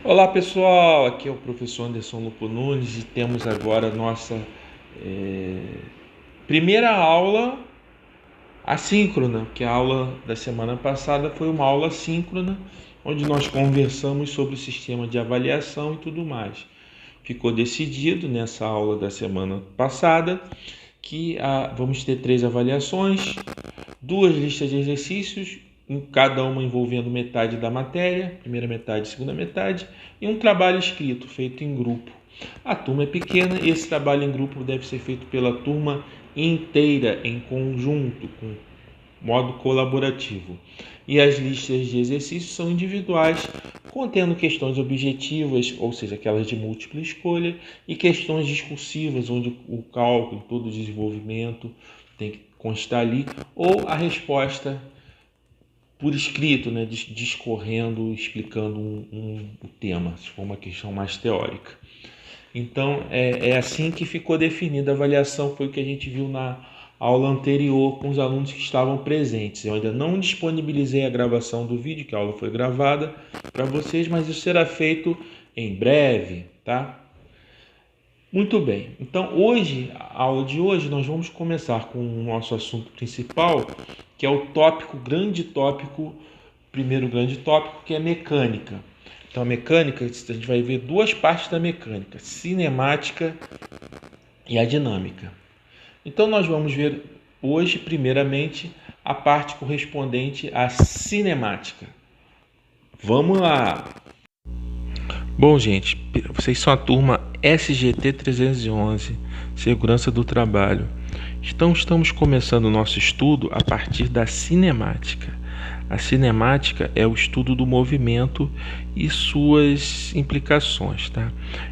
Olá pessoal, aqui é o professor Anderson Lupo Nunes e temos agora a nossa primeira aula assíncrona, que a aula da semana passada foi uma aula síncrona, onde nós conversamos sobre o sistema de avaliação e tudo mais. Ficou decidido nessa aula da semana passada que vamos ter 3 avaliações, 2 listas de exercícios, cada uma envolvendo metade da matéria, primeira metade, segunda metade, e um trabalho escrito feito em grupo. A turma é pequena e esse trabalho em grupo deve ser feito pela turma inteira, em conjunto, com modo colaborativo. E as listas de exercícios são individuais, contendo questões objetivas, ou seja, aquelas de múltipla escolha, e questões discursivas, onde o cálculo, todo o desenvolvimento tem que constar ali, ou a resposta por escrito, né, discorrendo, explicando o tema, se for uma questão mais teórica. Então, é assim que ficou definida a avaliação, foi o que a gente viu na aula anterior com os alunos que estavam presentes. Eu ainda não disponibilizei a gravação do vídeo, que a aula foi gravada para vocês, mas isso será feito em breve, tá? Muito bem, então hoje, a aula de hoje, nós vamos começar com o nosso assunto principal, que é o primeiro grande tópico, que é mecânica. Então a mecânica, a gente vai ver duas partes da mecânica, cinemática e a dinâmica. Então nós vamos ver hoje, primeiramente, a parte correspondente à cinemática. Vamos lá! Bom, gente, vocês são a turma SGT 311, Segurança do Trabalho. Então, estamos começando o nosso estudo a partir da cinemática. A cinemática é o estudo do movimento e suas implicações, tá?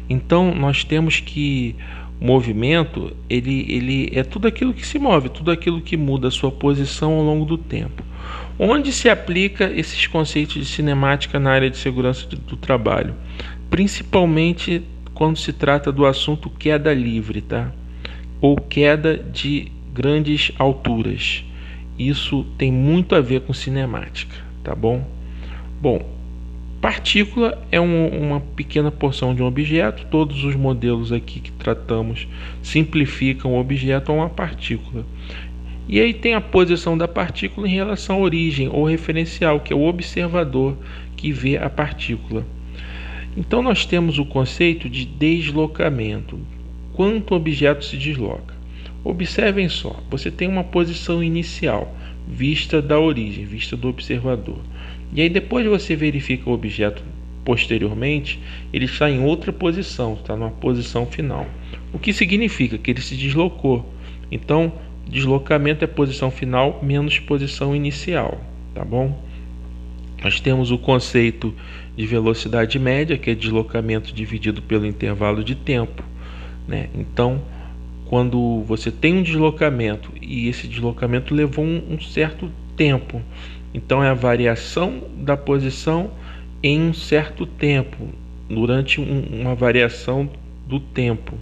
Então, nós temos que o movimento, ele é tudo aquilo que se move, tudo aquilo que muda a sua posição ao longo do tempo. Onde se aplica esses conceitos de cinemática na área de segurança do trabalho? Principalmente quando se trata do assunto queda livre, tá? Ou queda de grandes alturas. Isso tem muito a ver com cinemática, tá bom? Bom, partícula é uma pequena porção de um objeto. Todos os modelos aqui que tratamos simplificam o objeto a uma partícula. E aí tem a posição da partícula em relação à origem ou referencial, que é o observador que vê a partícula. Então nós temos o conceito de deslocamento. Quanto o objeto se desloca? Observem só, você tem uma posição inicial, vista da origem, vista do observador. E aí depois você verifica o objeto posteriormente, ele está em outra posição, está numa posição final. O que significa que ele se deslocou. Então, deslocamento é posição final menos posição inicial, tá bom? Nós temos o conceito de velocidade média, que é deslocamento dividido pelo intervalo de tempo, né? Então, quando você tem um deslocamento e esse deslocamento levou um certo tempo, então é a variação da posição em um certo tempo, durante uma variação do tempo.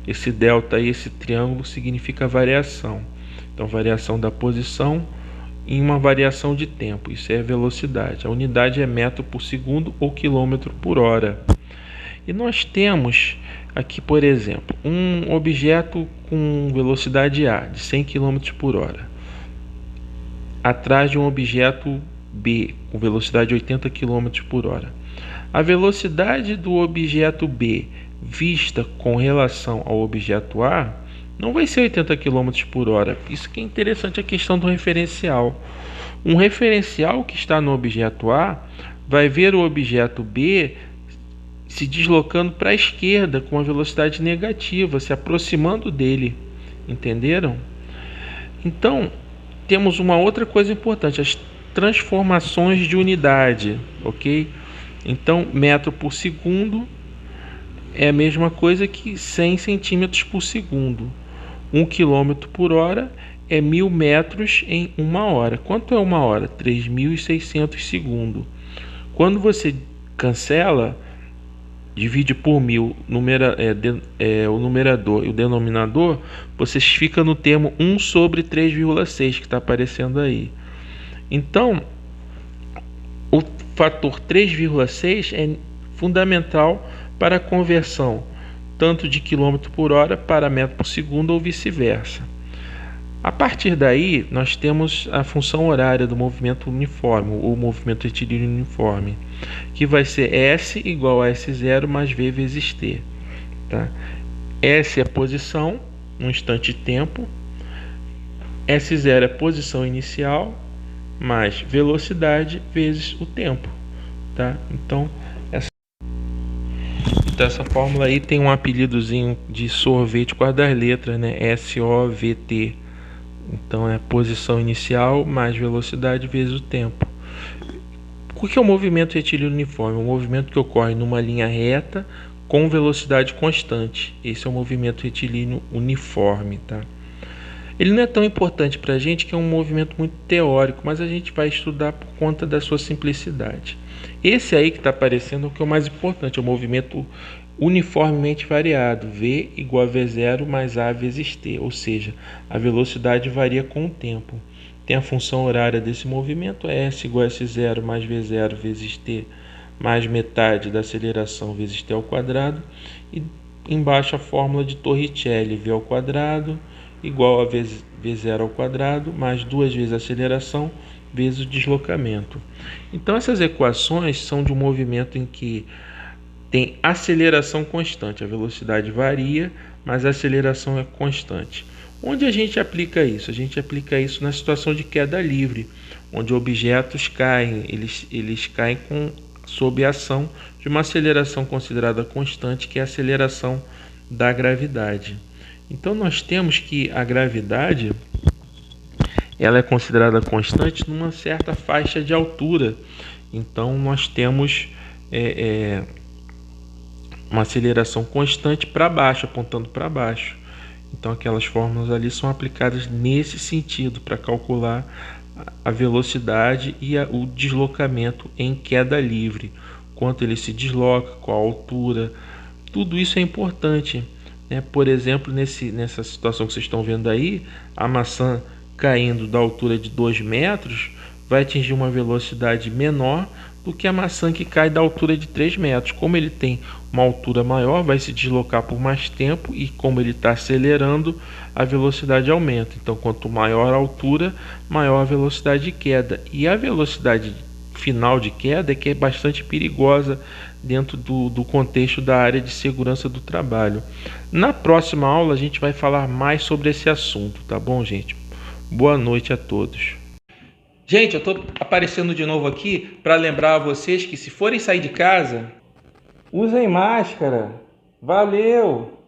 Esse delta e esse triângulo significa variação. Então, variação da posição em uma variação de tempo. Isso é velocidade. A unidade é metro por segundo ou quilômetro por hora. E nós temos aqui, por exemplo, um objeto com velocidade A de 100 km por hora, atrás de um objeto B com velocidade de 80 km por hora. A velocidade do objeto B vista com relação ao objeto A não vai ser 80 km por hora. Isso que é interessante, a questão do referencial. Um referencial que está no objeto A vai ver o objeto B se deslocando para a esquerda com uma velocidade negativa, se aproximando dele. Entenderam? Então, temos uma outra coisa importante, as transformações de unidade, ok? Então, metro por segundo é a mesma coisa que 100 centímetros por segundo. 1 km por hora é 1000 metros em uma hora. Quanto é uma hora? 3.600 segundos. Quando você cancela, divide por 1000, o numerador e o denominador, você fica no termo 1 sobre 3,6 que está aparecendo aí. Então, o fator 3,6 fundamental para a conversão tanto de quilômetro por hora para metro por segundo ou vice-versa. A partir daí, nós temos a função horária do movimento uniforme, ou movimento retilíneo uniforme, que vai ser S igual a S0 mais V vezes T. Tá? S é a posição, no instante de tempo. S0 é a posição inicial, mais velocidade vezes o tempo. Tá? Então, essa fórmula aí tem um apelidozinho de sorvete com as das letras, né? SOVT. Então é posição inicial mais velocidade vezes o tempo. O que é o movimento retilíneo uniforme? É um movimento que ocorre numa linha reta com velocidade constante. Esse é o movimento retilíneo uniforme, tá? Ele não é tão importante para a gente, que é um movimento muito teórico, mas a gente vai estudar por conta da sua simplicidade. Esse aí que está aparecendo é o que é o mais importante, é o movimento uniformemente variado, V igual a V0 mais A vezes T, ou seja, a velocidade varia com o tempo. Tem a função horária desse movimento, S igual a S0 mais V0 vezes T, mais metade da aceleração vezes T ao quadrado, e embaixo a fórmula de Torricelli, V ao quadrado, igual a V0 ao quadrado, mais 2 vezes a aceleração, vezes o deslocamento. Então essas equações são de um movimento em que tem aceleração constante, a velocidade varia, mas a aceleração é constante. Onde a gente aplica isso? A gente aplica isso na situação de queda livre, onde objetos caem, eles caem sob a ação de uma aceleração considerada constante, que é a aceleração da gravidade. Então nós temos que a gravidade ela é considerada constante numa certa faixa de altura. Então nós temos uma aceleração constante para baixo, apontando para baixo. Então aquelas fórmulas ali são aplicadas nesse sentido para calcular a velocidade e o deslocamento em queda livre. Quanto ele se desloca, qual a altura, tudo isso é importante. Por exemplo, nessa situação que vocês estão vendo aí, a maçã caindo da altura de 2 metros vai atingir uma velocidade menor do que a maçã que cai da altura de 3 metros. Como ele tem uma altura maior, vai se deslocar por mais tempo, e como ele está acelerando, a velocidade aumenta. Então, quanto maior a altura, maior a velocidade de queda. E a velocidade final de queda é que é bastante perigosa dentro do contexto da área de segurança do trabalho. Na próxima aula a gente vai falar mais sobre esse assunto, tá bom, gente? Boa noite a todos. Gente, eu estou aparecendo de novo aqui para lembrar a vocês que, se forem sair de casa, usem máscara. Valeu!